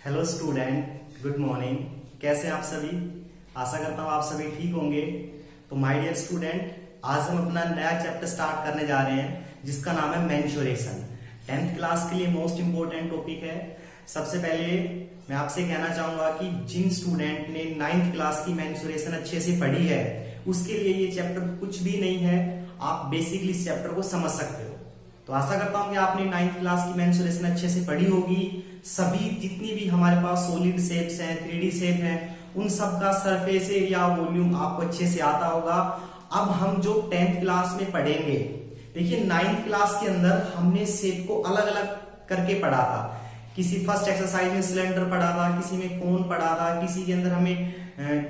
Hello student, good morning. कैसे हैं आप सभी? आशा करता हूँ आप सभी ठीक होंगे। तो माय डियर स्टूडेंट, आज हम अपना नया चैप्टर स्टार्ट करने जा रहे हैं जिसका नाम है मेंस्ट्रुएशन। 10th क्लास के लिए मोस्ट इंपोर्टेंट टॉपिक है। सबसे पहले मैं आपसे कहना चाहूंगा कि जिन स्टूडेंट ने 9th क्लास की मेंस्ट्रुएशन अच्छे से पढ़ी है उसके लिए ये चैप्टर कुछ भी नहीं है। आप बेसिकली इस चैप्टर को समझ सकते हो। तो आशा करता हूं कि आपने 9th क्लास की मेंस्ट्रुएशन अच्छे से पढ़ी होगी। सभी जितनी भी हमारे पास सॉलिड शेप्स हैं, 3D शेप हैं, उन सब का सरफेस एरिया, वॉल्यूम आपको अच्छे से आता होगा। अब हम जो 10th क्लास में पढ़ेंगे, देखिए 9th क्लास के अंदर हमने शेप को अलग अलग करके पढ़ा था। किसी फर्स्ट एक्सरसाइज में सिलेंडर पढ़ा था, किसी में कोन पढ़ा था, किसी के अंदर हमें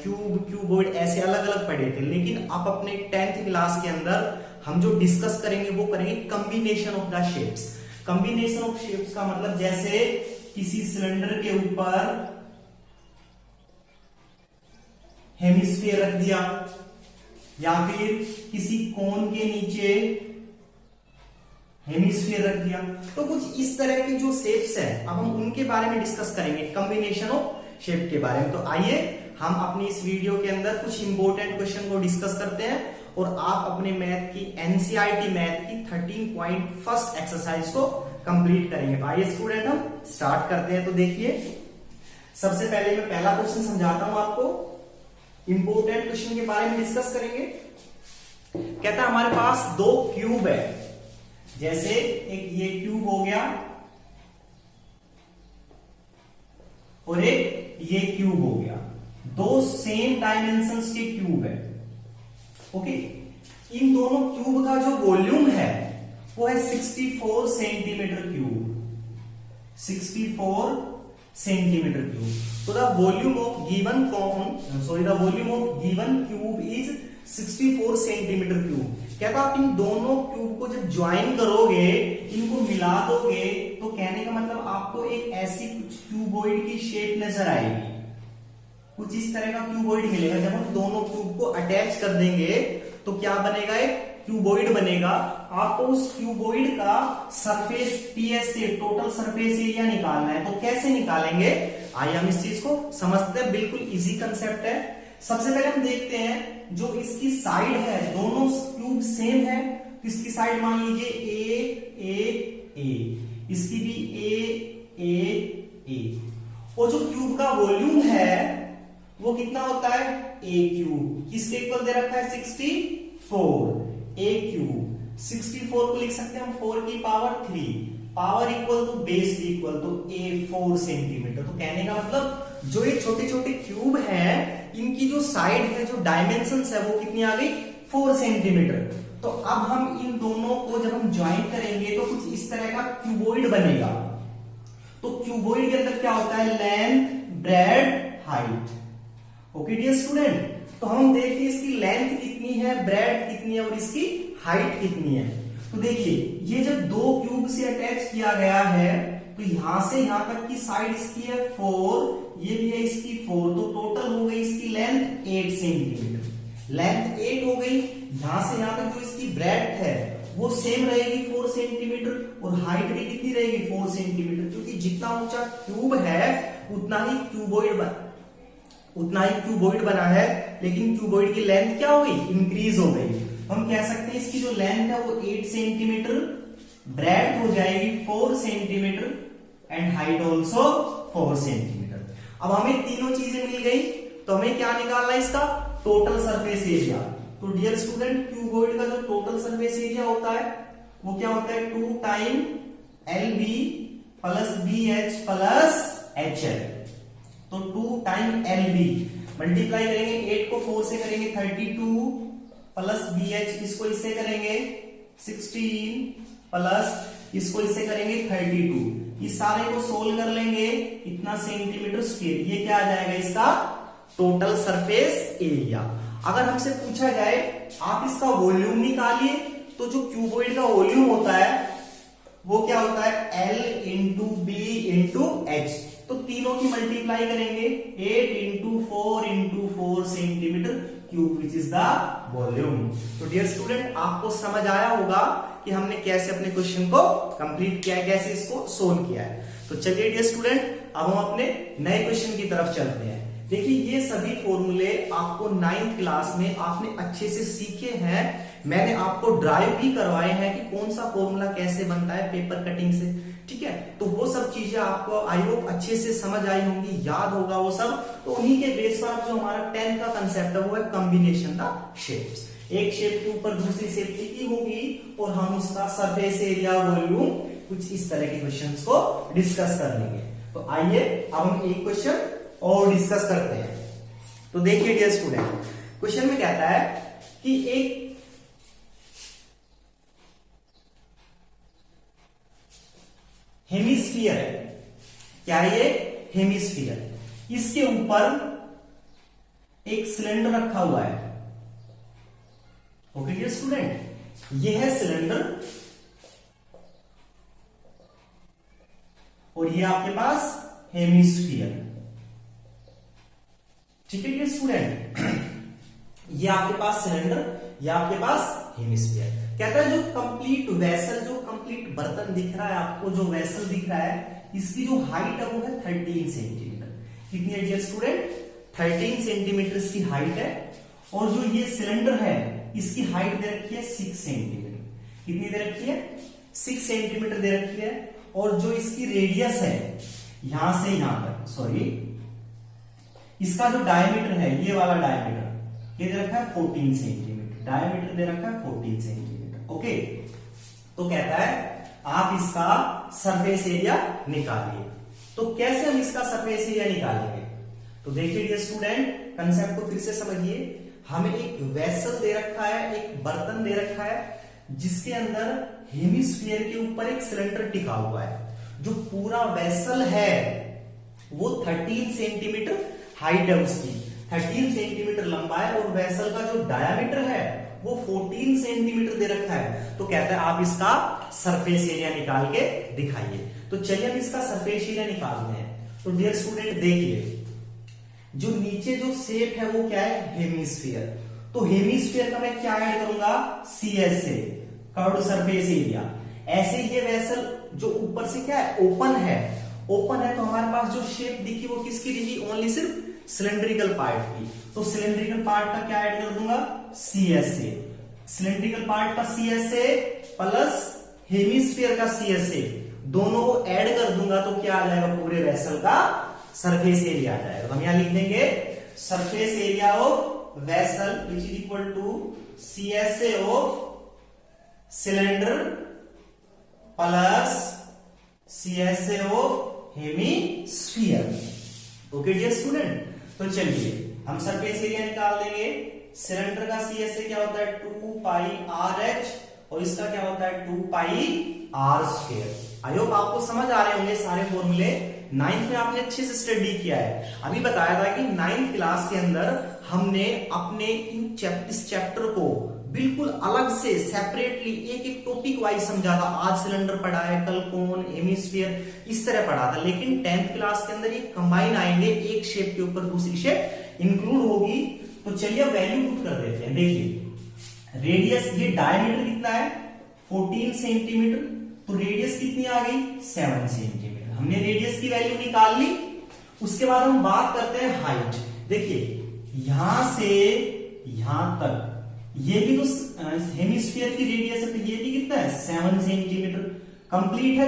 क्यूब, क्यूबॉइड ऐसे अलग अलग पढ़े थे। लेकिन अब अपने 10th क्लास के अंदर हम जो डिस्कस करेंगे वो करेंगे combination of the shapes. Combination of shapes का मतलब जैसे किसी सिलेंडर के ऊपर हेमिस्फीयर रख दिया या फिर किसी कोन के नीचे हेमिस्फीयर रख दिया, तो कुछ इस तरह की जो शेप्स है अब हम उनके बारे में डिस्कस करेंगे, कॉम्बिनेशन ऑफ शेप के बारे में। तो आइए हम अपनी इस वीडियो के अंदर कुछ इंपॉर्टेंट क्वेश्चन को डिस्कस करते हैं और आप अपने मैथ की एनसीईआरटी मैथ की 13.1 एक्सरसाइज को कंप्लीट करेंगे। तो आइए स्टूडेंट हम स्टार्ट करते हैं। तो देखिए सबसे पहले मैं पहला क्वेश्चन समझाता हूं आपको। इंपॉर्टेंट क्वेश्चन के बारे में डिस्कस करेंगे। कहता है हमारे पास दो क्यूब है, जैसे एक ये क्यूब हो गया और एक ये क्यूब हो गया। दो सेम डायमेंशंस के क्यूब है। ओके, इन दोनों क्यूब का जो वॉल्यूम है वो है 64 सेंटीमीटर क्यूब। 64 centimetre cube. तो the volume of given the volume of given cube is 64 centimetre cube. कहता आप इन दोनों क्यूब को जब ज्वाइन करोगे, इनको मिला दोगे, तो कहने का मतलब आपको एक ऐसी कुछ क्यूबॉइड की शेप नजर आएगी। कुछ इस तरह का क्यूबॉइड मिलेगा। जब हम दोनों क्यूब को अटैच कर देंगे तो क्या बनेगा? एक क्यूबॉइड बनेगा। आपको उस क्यूबॉइड का सरफेस टीएस से टोटल सरफेस एरिया निकालना है। तो कैसे निकालेंगे, आइए हम इस चीज को समझते हैं। बिल्कुल इजी कंसेप्ट है। सबसे पहले हम देखते हैं जो इसकी साइड है, दोनों क्यूब सेम है तो इसकी साइड मान लीजिए ए, इसकी भी ए। और जो क्यूब का वॉल्यूम है वो कितना होता है? ए क्यूब। किसके इक्वल दे रखा है? 64। ए क्यूब 64 को लिख सकते हैं हम 4 की power 3। Power equal to base equal to a 4 centimetre. तो कहने का मतलब जो ये छोटे छोटे क्यूब हैं, इनकी जो साइड है, जो डायमेंशंस है, वो कितनी आ गई? 4 सेंटीमीटर। तो अब हम इन दोनों को जब हम ज्वाइन करेंगे तो कुछ इस तरह का क्यूबॉइड बनेगा। तो क्यूबॉइड के अंदर क्या होता है? Length, breadth, height. Okay dear student, तो हम देखते हैं इसकी लेंथ कितनी है, ब्रेड कितनी है और इसकी हाइट कितनी है। तो देखिए ये जब दो क्यूब से अटैच किया गया है तो यहां से यहां तक की साइड इसकी है 4, ये भी है इसकी 4, तो टोटल हो गई इसकी लेंथ 8 सेंटीमीटर। लेंथ 8 हो गई। यहां से यहां तक जो इसकी ब्रेड है वो सेम रहेगी 4 सेंटीमीटर और हाइट भी कितनी रहेगी? 4 सेंटीमीटर। क्योंकि जितना ऊंचा क्यूब है उतना ही क्यूबॉइड बना है, लेकिन क्यूबॉइड की लेंथ क्या हो गई? इंक्रीज हो गई। हम कह सकते हैं इसकी जो लेंथ है वो 8 सेंटीमीटर, ब्रेड हो जाएगी 4 centimetre and height also 4 centimetre. अब हमें तीनों चीजें मिल गई, तो हमें क्या निकालना है? इसका टोटल सरफेस एरिया। तो डियर स्टूडेंट, क्यूबॉइड का जो टोटल सरफेस एरिया होता है वो क्या होता है? 2 time LB plus BH plus HL। तो 2 टाइम LB मल्टीप्लाई करेंगे, 8 को 4 से करेंगे 32 प्लस BH, इसको इससे करेंगे 16 प्लस इसको इससे करेंगे 32। इस सारे को सोल्व कर लेंगे, इतना सेंटीमीटर स्क्वायर। ये क्या आ जाएगा? इसका टोटल सरफेस एरिया। अगर हमसे पूछा जाए आप इसका वॉल्यूम निकालिए, तो जो क्यूबॉइड का वॉल्यूम होता है वो क्या होता है? L into B into H। तो तीनों की मल्टीप्लाई करेंगे, 8 into 4 centimetre cube which is the volume. तो डियर स्टूडेंट, आपको समझ आया होगा कि हमने कैसे अपने क्वेश्चन को कंप्लीट किया है, कैसे इसको सोल्व किया है। तो चलिए डियर स्टूडेंट, अब हम अपने नए क्वेश्चन की तरफ चलते हैं। देखिए ये सभी फॉर्मूले आपको 9th क्लास में आपने अच्छे से सीखे हैं। मैंने आपको ड्राइव भी करवाए हैं कि कौन सा फॉर्मूला कैसे बनता है पेपर कटिंग से, ठीक है। तो वो सब चीजें आपको आई होप अच्छे से समझ आई होंगी, याद होगा वो सब। तो उन्हीं के बेस पर जो हमारा 10th का कंसेप्ट है वो है कॉम्बिनेशन द शेप्स। एक शेप के ऊपर दूसरी शेप लिखी होगी और हम उसका सरफेस एरिया, वॉल्यूम, कुछ इस तरह के क्वेश्चंस को डिस्कस कर लेंगे। तो आइए अब हम एक क्वेश्चन और डिस्कस करते हैं। तो देखिए डियर स्टूडेंट, क्वेश्चन में कहता है कि एक हेमिस्फीयर है, क्या ये हेमिस्फीयर, इसके ऊपर एक सिलेंडर रखा हुआ है। ओके डियर स्टूडेंट, ये है सिलेंडर और ये आपके पास हेमिस्फीयर, ठीक है डियर स्टूडेंट। ये आपके पास सिलेंडर, ये आपके पास हेमिस्फीयर। कहता है जो कंप्लीट वेसल, जो कंप्लीट बर्तन दिख रहा है आपको, जो वेसल दिख रहा है, इसकी जो हाइट है वो है 13 सेंटीमीटर। कितनी है डियर स्टूडेंट? 13 सेंटीमीटर इसकी हाइट है। और जो ये सिलेंडर है इसकी हाइट दे रखी है 6 सेंटीमीटर। कितनी दे रखी है? 6 सेंटीमीटर दे रखी है। और जो इसकी रेडियस है यहां से यहां तक, सॉरी, इसका जो डायमीटर है, ये वाला डायमीटर, ये दे रखा है 14 सेंटीमीटर। डायमीटर दे रखा है 14 सेंटीमीटर। ओके, तो कहता है आप इसका सरफेस एरिया निकालिए। तो कैसे हम इसका सरफेस एरिया निकालेंगे? तो देखिए डियर स्टूडेंट, कंसेप्ट को फिर से समझिए। हमें एक वेसल दे रखा है, एक बर्तन दे रखा है, जिसके अंदर हेमिस्फीयर के ऊपर एक सिलेंडर टिका हुआ है। जो पूरा वेसल है वो 13 सेंटीमीटर हाइट है उसकी, 13 सेंटीमीटर लंबाई, और वेसल का जो डायामीटर है वो 14 सेंटीमीटर दे रखा है। तो कहता है आप इसका सरफेस एरिया निकाल के दिखाइए। तो चलिए हम इसका सरफेस एरिया निकालते हैं। तो डियर स्टूडेंट देखिए, जो नीचे जो शेप है वो क्या है? हेमिस्फीयर। तो हेमिस्फीयर का मैं क्या ऐड करूंगा? CS से, कर्व्ड सरफेस एरिया। ऐसे ये वेसल जो ऊपर से क्या है? ओपन है। ओपन है तो हमारे पास जो शेप दिखी वो किसकी दिखी? ओनली सिर्फ सिलेंड्रिकल पार्ट की। तो सिलेंड्रिकल पार्ट का क्या ऐड कर दूंगा? CS से। सिलेंड्रिकल पार्ट का CS से प्लस हेमिस्फीयर का CS से, दोनों को ऐड कर दूंगा तो क्या आ जाएगा? पूरे वेसल का सरफेस एरिया आ जाएगा। हम यहां लिख देंगे surface area of vessel which is equal to CSA of cylinder plus CSA of hemisphere. Okay dear student, तो चलिए हम सरफेस एरिया निकाल देंगे। सिलेंडर का CSA क्या होता है? 2 पाई RH, और इसका क्या होता है? 2 पाई R²। आई होप आपको समझ आ रहे होंगे सारे फॉर्मूले। 9th में आपने अच्छे से स्टडी किया है। अभी बताया था कि 9th क्लास के अंदर हमने अपने इस चैप्टर को बिल्कुल अलग से सेपरेटली एक एक टॉपिक वाइज समझा था। आज सिलेंडर पढ़ा है, कल कोन, हेमिस्फीयर, इस तरह पढ़ा था। लेकिन 10th क्लास के अंदर ये कंबाइन आएंगे, एक शेप के ऊपर दूसरी शेप इंक्लूड होगी। तो चलिए वैल्यू पुट कर देते हैं। देखिए रेडियस, ये डायमीटर कितना है? 14 सेंटीमीटर। तो रेडियस कितनी आ गई? 7 सेंटीमीटर। हमने रेडियस की वैल्यू निकाल ली। उसके बाद हम बात करते हैं हाइट। देखिए यहां से यहां तक ये भी तो हेमिस्फीयर की रेडियस है, तो ये भी कितना है? 7 सेंटीमीटर। कंप्लीट है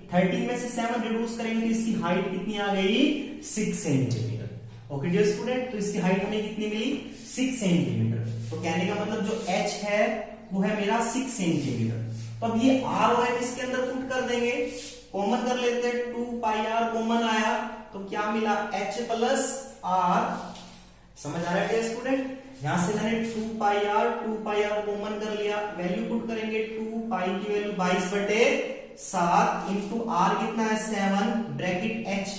13 में से 7 रिड्यूस करेंगे तो इसकी हाइट कितनी आ गई? 6 सेंटीमीटर। ओके डियर स्टूडेंट, तो इसकी हाइट हमें कितनी मिली? 6 सेंटीमीटर। तो कहने का मतलब जो H है वो है मेरा 6 सेंटीमीटर। तो अब ये R और H इसके अंदर पुट कर देंगे, कॉमन कर लेते हैं। 2 पाई R कॉमन आया तो क्या मिला? H plus R। समझ आ रहा है स्टूडेंट? यहां से मैंने 2 पाई R कॉमन कर लिया, वैल्यू पुट करेंगे। 2 पाई की वैल्यू 22/7 इंटू R कितना है? 7, ब्रैकेट H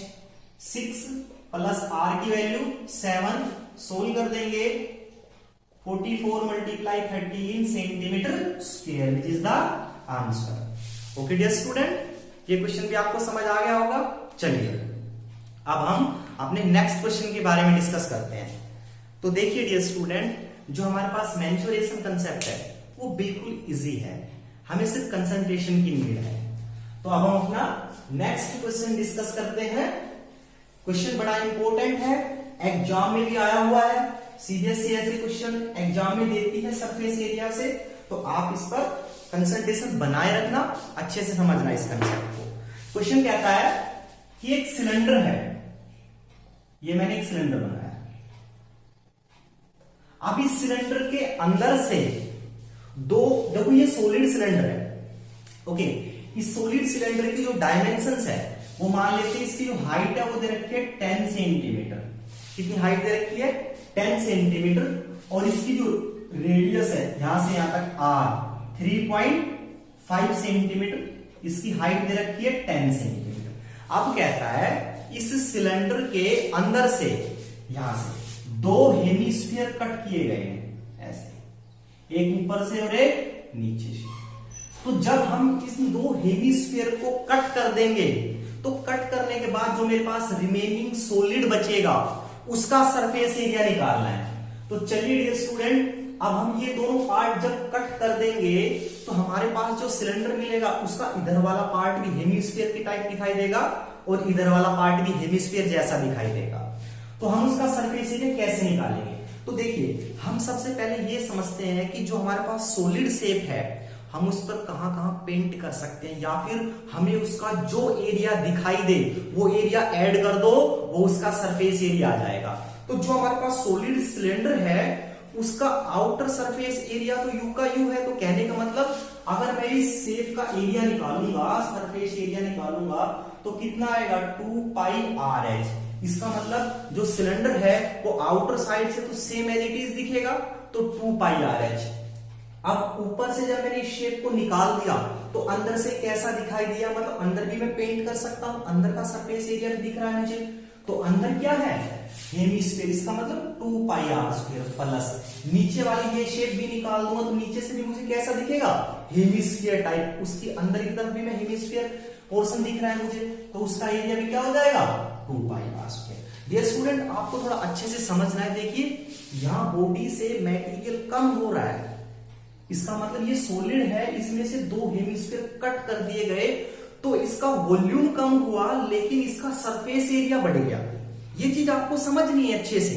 6 प्लस R की वैल्यू 7, सोल्व कर देंगे। 44 multiply 13 centimetre square which is the answer. Okay dear student, ये क्वेश्चन भी आपको समझ आ गया होगा। चलिए अब हम अपने नेक्स्ट क्वेश्चन के बारे में डिस्कस करते हैं। तो देखिए डियर स्टूडेंट, जो हमारे पास मेंसुरेशन कंसेप्ट है वो बिल्कुल इजी है, हमें सिर्फ कंसंट्रेशन की नीड है। तो अब हम अपना नेक्स्ट क्वेश्चन डिस्कस करते हैं। क्वेश्चन बड़ा इंपॉर्टेंट है, एग्जाम में भी आया हुआ है, सीबीएसई ऐसे क्वेश्चन एग्जाम में देती है सरफेस एरिया से, तो आप इस पर कंसंट्रेशन बनाए रखना, अच्छे से समझना इस कंसेप्ट को। क्वेश्चन कहता है कि एक सिलेंडर है, ये मैंने एक सिलेंडर बनाया, अब इस सिलेंडर के अंदर से दो, देखो ये सॉलिड सिलेंडर है, ओके, इस सॉलिड सिलेंडर की जो डायमेंशंस है वो मान लेते हैं, इसकी जो हाइट है वो दे रखी है 10 सेंटीमीटर। कितनी हाइट दे रखी है? 10 सेंटीमीटर। और इसकी जो रेडियस है यहां से यहां तक r 3.5 सेंटीमीटर, इसकी हाइट दे रखी है 10 सेंटीमीटर। अब कहता है इस सिलेंडर के अंदर से यहां से दो हेमिस्फीयर कट किए गए हैं, ऐसे, एक ऊपर से और एक नीचे से। तो जब हम इस दो हेमिस्फीयर को कट कर देंगे तो कट करने के बाद जो मेरे पास रिमेनिंग सॉलिड बचेगा उसका सरफेस एरिया निकालना है। तो चलिए डियर स्टूडेंट, अब हम ये दोनों पार्ट जब कट कर देंगे तो हमारे पास जो सिलेंडर मिलेगा उसका इधर वाला पार्ट भी हेमिस्फीयर की टाइप दिखाई देगा और इधर वाला पार्ट भी हेमिस्फीयर जैसा दिखाई देगा। तो हम उसका सरफेस एरिया कैसे निकालेंगे? तो देखिए, हम सबसे पहले ये समझते हैं कि जो हमारे पास सॉलिड शेप है हम उस पर कहां कहां पेंट कर सकते हैं, या फिर हमें उसका जो एरिया दिखाई दे वो एरिया ऐड कर दो, वो उसका सरफेस एरिया आ जाएगा। तो जो हमारे पास सॉलिड सिलेंडर है उसका आउटर सरफेस एरिया तो यू का यू है, तो कहने का मतलब अगर मैं इस शेप का एरिया निकालूंगा, सरफेस एरिया निकालूंगा, तो कितना आएगा? 2 पाई आर एच। इसका मतलब जो सिलेंडर है वो आउटर साइड से तो सेम एज इट इज दिखेगा, तो 2 पाई आर एच। अब ऊपर से जब मैंने इस शेप को निकाल दिया तो अंदर से कैसा दिखाई दिया, मतलब अंदर भी मैं पेंट कर सकता हूं, अंदर का सरफेस एरिया भी दिख रहा है मुझे। तो अंदर क्या है? हेमिस्फीयर, इसका मतलब 2 पाई आर स्क्वायर प्लस नीचे वाली ये शेप भी निकाल दूंगा तो नीचे से भी मुझे कैसा दिखेगा? Hemisphere type. उसके अंदर की तरफ भी मैं हेमिस्फीयर पोर्शन दिख रहा है मुझे, तो उसका एरिया भी क्या हो जाएगा? 2 pi are square. Dear student, आपको थोड़ा अच्छे से समझना है। देखिए, यहां बॉडी से मटेरियल कम हो रहा है, इसका मतलब ये सॉलिड है, इसमें से दो हेमिस्फीयर कट कर दिए गए तो इसका वॉल्यूम कम हुआ लेकिन इसका सरफेस एरिया बढ़ गया। ये चीज आपको समझनी है अच्छे से।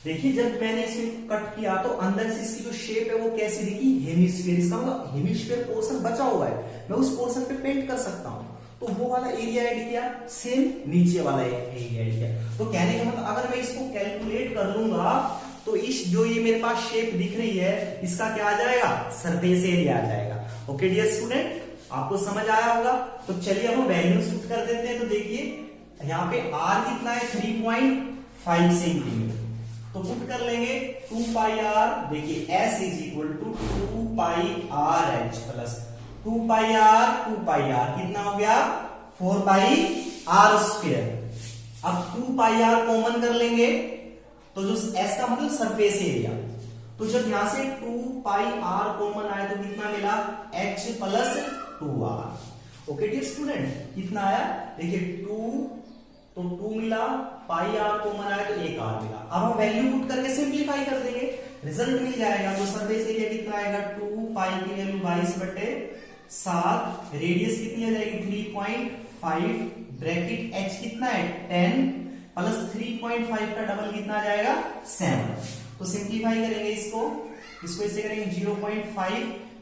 देखिए, जब मैंने इसे कट किया तो अंदर से इसकी जो शेप है वो कैसी दिखी? हेमिस्फीयर। इसका मतलब हेमिस्फीयर पोर्शन बचा हुआ है, मैं उस पोर्शन पे पेंट कर सकता हूं, तो वो वाला एरिया ऐड किया, सेम नीचे वाला एरिया ऐड किया। तो कहने का मतलब अगर मैं इसको कैलकुलेट कर लूंगा तो इस जो ये मेरे पास शेप दिख रही है इसका क्या आ जाएगा? सरफेस एरिया आ जाएगा। ओके डियर स्टूडेंट, आपको समझ आया होगा। तो चलिए अब हम वैल्यू पुट कर देते हैं। तो देखिए यहाँ पे r कितना है? 3.5 सेंटीमीटर। तो पुट कर लेंगे 2 पाई आर। देखिए s is equal to 2 pi R H plus 2 pi R 2 pi R कितना हो गया? 4 पाई आर स्क्वायर। अब 2 पाई आर कॉमन कर लेंगे तो जो s का मतलब सरफेस एरिया, तो जब यहां से 2 पाई आर कॉमन आया तो कितना मिला? h plus 2r। Okay dear student, कितना आया? देखिए 2 तो 2 मिला, पाई आर कॉमन आया तो 1 r मिला। अब हम वैल्यू पुट करके सिंप्लीफाई कर देंगे, रिजल्ट मिल जाएगा। तो सरफेस एरिया कितना आएगा? 2 पाई की वैल्यू 22/7, रेडियस कितनी आ जाएगी? 3.5, ब्रैकेट h कितना है? 10 प्लस 3.5 का डबल कितना आ जाएगा? 7। तो सिंप्लीफाई करेंगे इसको इससे करेंगे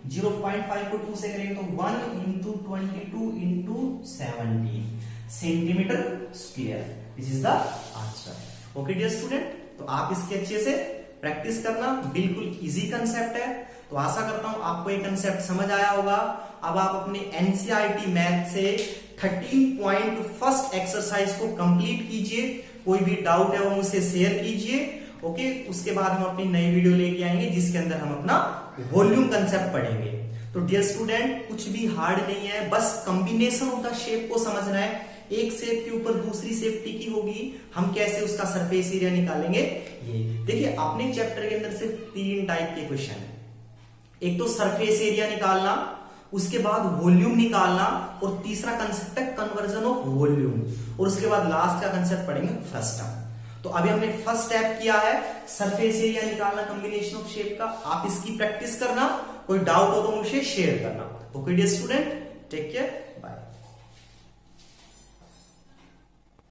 0.5 को 2 से करेंगे तो 1 into 22 into 17 centimetre square. This is the answer. Okay dear student, तो आप इसके अच्छे से प्रैक्टिस करना, बिल्कुल इजी कंसेप्ट है। तो आशा करता हूं आपको ये कंसेप्ट समझ आया होगा। अब आप अपने एनसीईआरटी मैथ से 13 पॉइंट फर्स्ट एक्सरसाइज को कंप्लीट कीजिए। कोई भी डाउट है वो मुझसे शेयर कीजिए। ओके, उसके बाद हम अपनी नई वीडियो लेके आएंगे जिसके अंदर हम अपना वॉल्यूम कंसेप्ट पढ़ेंगे। तो डियर स्टूडेंट, कुछ भी हार्ड नहीं है, बस कॉम्बिनेशन ऑफ द शेप को समझना है। एक शेप के ऊपर दूसरी शेप टिकी होगी, हम कैसे उसका सरफेस एरिया निकालेंगे। ये देखिए, अपने चैप्टर के अंदर सिर्फ 3 टाइप के क्वेश्चन है। एक तो सरफेस एरिया निकालना, उसके बाद वॉल्यूम निकालना, और तीसरा कंसेप्ट है कन्वर्जन ऑफ वॉल्यूम, और उसके बाद लास्ट का कंसेप्ट पढ़ेंगे फर्स्ट टर्म। तो अभी हमने फर्स्ट स्टेप किया है सरफेस एरिया निकालना कॉम्बिनेशन ऑफ शेप का। आप इसकी प्रैक्टिस करना, कोई डाउट हो तो मुझे शेयर करना। Okay dear student, take care.